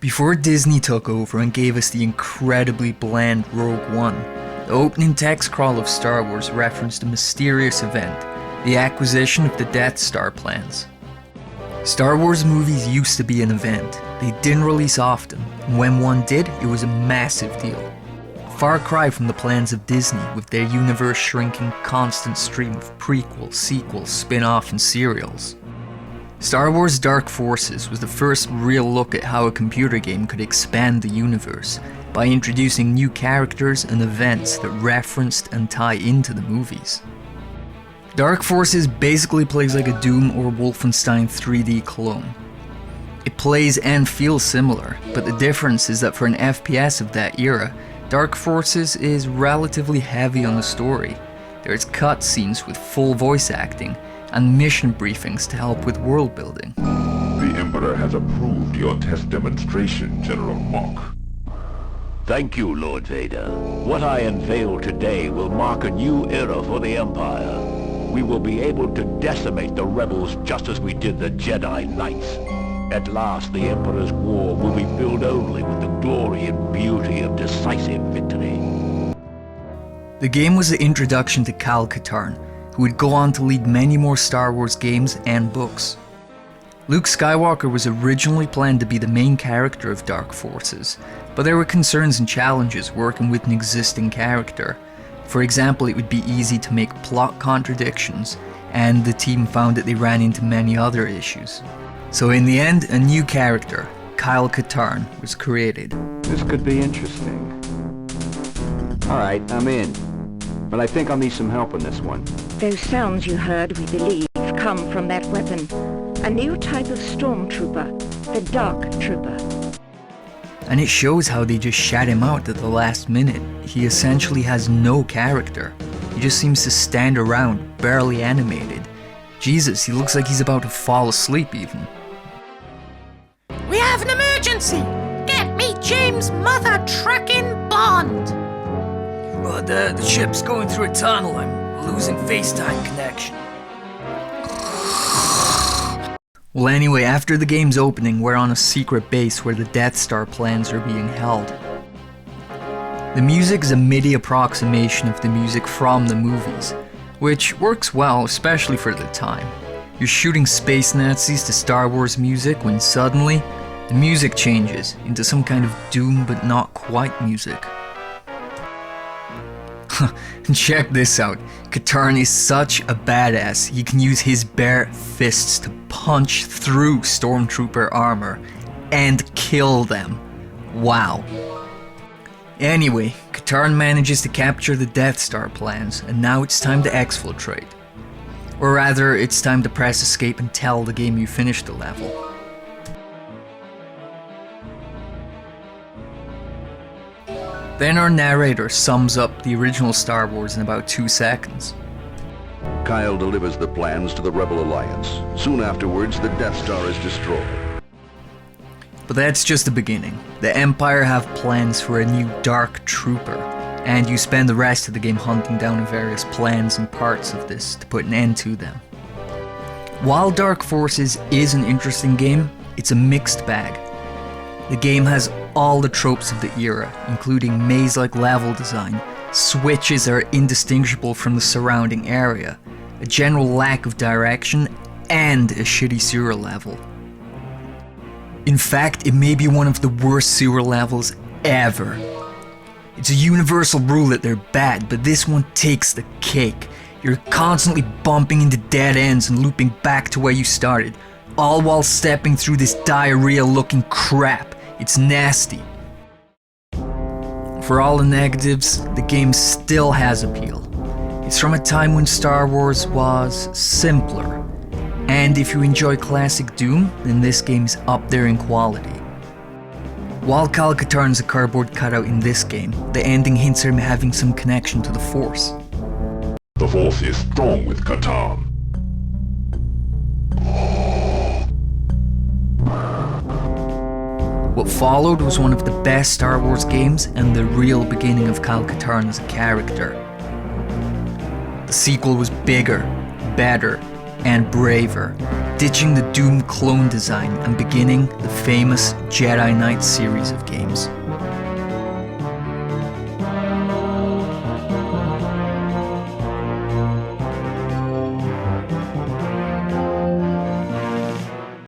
Before Disney took over and gave us the incredibly bland Rogue One, the opening text crawl of Star Wars referenced a mysterious event, the acquisition of the Death Star plans. Star Wars movies used to be an event. They didn't release often, and when one did, it was a massive deal. A far cry from the plans of Disney with their universe-shrinking constant stream of prequels, sequels, spin-off and serials. Star Wars Dark Forces was the first real look at how a computer game could expand the universe by introducing new characters and events that referenced and tie into the movies. Dark Forces basically plays like a Doom or Wolfenstein 3D clone. It plays and feels similar, but the difference is that for an FPS of that era, Dark Forces is relatively heavy on the story. There's cutscenes with full voice acting, and mission briefings to help with world building. The Emperor has approved your test demonstration, General Mock. Thank you, Lord Vader. What I unveil today will mark a new era for the Empire. We will be able to decimate the rebels just as we did the Jedi Knights. At last, the Emperor's war will be filled only with the glory and beauty of decisive victory. The game was the introduction to Katarn, who would go on to lead many more Star Wars games and books. Luke Skywalker was originally planned to be the main character of Dark Forces, but there were concerns and challenges working with an existing character. For example, it would be easy to make plot contradictions, and the team found that they ran into many other issues. So in the end, a new character, Katarn, was created. This could be interesting. Alright, I'm in. But I think I'll need some help on this one. Those sounds you heard, we believe, come from that weapon. A new type of stormtrooper, the Dark Trooper. And it shows how they just shat him out at the last minute. He essentially has no character. He just seems to stand around, barely animated. Jesus, he looks like he's about to fall asleep even. We have an emergency! Get me James' mother tracking Bond! Well, the ship's going through a tunnel. I'm losing FaceTime connection. Well anyway, after the game's opening, we're on a secret base where the Death Star plans are being held. The music is a MIDI approximation of the music from the movies, which works well, especially for the time. You're shooting space Nazis to Star Wars music when suddenly, the music changes into some kind of Doom but not quite music. Check this out, Katarn is such a badass, he can use his bare fists to punch through stormtrooper armor and kill them. Wow. Anyway, Katarn manages to capture the Death Star plans, and now it's time to exfiltrate. Or rather, it's time to press escape and tell the game you finished the level. Then our narrator sums up the original Star Wars in about 2 seconds. Kyle delivers the plans to the Rebel Alliance. Soon afterwards, the Death Star is destroyed. But that's just the beginning. The Empire have plans for a new Dark Trooper, and you spend the rest of the game hunting down various plans and parts of this to put an end to them. While Dark Forces is an interesting game, it's a mixed bag. The game has all the tropes of the era, including maze-like level design, switches that are indistinguishable from the surrounding area, a general lack of direction, and a shitty sewer level. In fact, it may be one of the worst sewer levels ever. It's a universal rule that they're bad, but this one takes the cake. You're constantly bumping into dead ends and looping back to where you started, all while stepping through this diarrhea-looking crap. It's nasty. For all the negatives, the game still has appeal. It's from a time when Star Wars was simpler. And if you enjoy classic Doom, then this game's up there in quality. While Katarn's a cardboard cutout in this game, the ending hints at him having some connection to the Force. The Force is strong with Katarn. What followed was one of the best Star Wars games and the real beginning of Katarn as a character. The sequel was bigger, better, and braver, ditching the doomed clone design and beginning the famous Jedi Knight series of games.